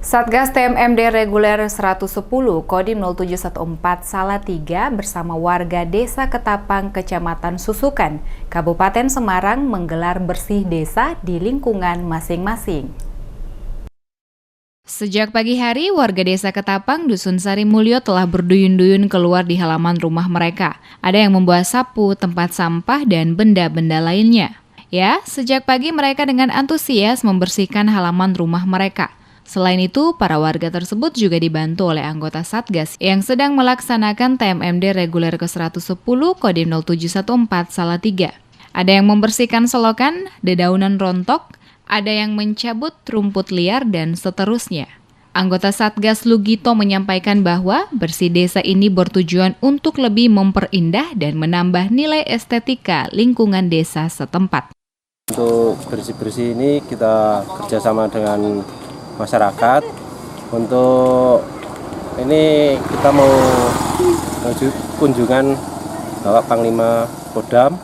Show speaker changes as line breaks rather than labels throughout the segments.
Satgas TMMD Reguler 110 Kodim 0714 Salatiga bersama warga Desa Ketapang, Kecamatan Susukan, Kabupaten Semarang menggelar bersih desa di lingkungan masing-masing. Sejak pagi hari, warga Desa Ketapang, Dusun Sari Mulyo telah berduyun-duyun keluar di halaman rumah mereka. Ada yang membawa sapu, tempat sampah, dan benda-benda lainnya. Ya, sejak pagi mereka dengan antusias membersihkan halaman rumah mereka. Selain itu, para warga tersebut juga dibantu oleh anggota Satgas yang sedang melaksanakan TMMD Reguler ke-110 Kodim 0714 Salatiga. Ada yang membersihkan selokan, dedaunan rontok, ada yang mencabut rumput liar, dan seterusnya. Anggota Satgas Lugito menyampaikan bahwa bersih desa ini bertujuan untuk lebih memperindah dan menambah nilai estetika lingkungan desa setempat.
Untuk bersih-bersih ini kita kerjasama dengan masyarakat. Untuk ini kita mau kunjungan Bapak Panglima Kodam.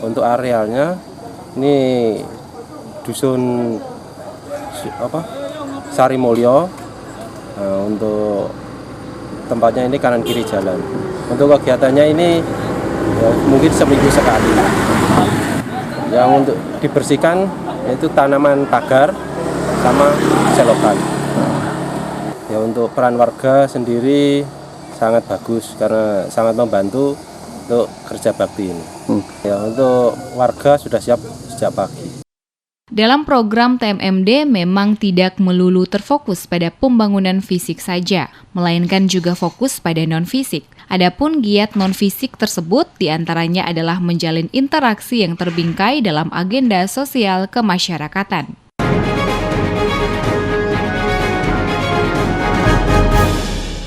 Untuk arealnya ini Dusun Sari Mulyo. Nah, untuk tempatnya ini kanan kiri jalan. Untuk kegiatannya ini ya, mungkin seminggu sekali. Yang untuk dibersihkan yaitu tanaman pagar sama selokan. Ya, untuk peran warga sendiri sangat bagus karena sangat membantu untuk kerja bakti ini. Ya, untuk warga sudah siap sejak pagi.
Dalam program TMMD memang tidak melulu terfokus pada pembangunan fisik saja, melainkan juga fokus pada non-fisik. Adapun giat non-fisik tersebut diantaranya adalah menjalin interaksi yang terbingkai dalam agenda sosial kemasyarakatan.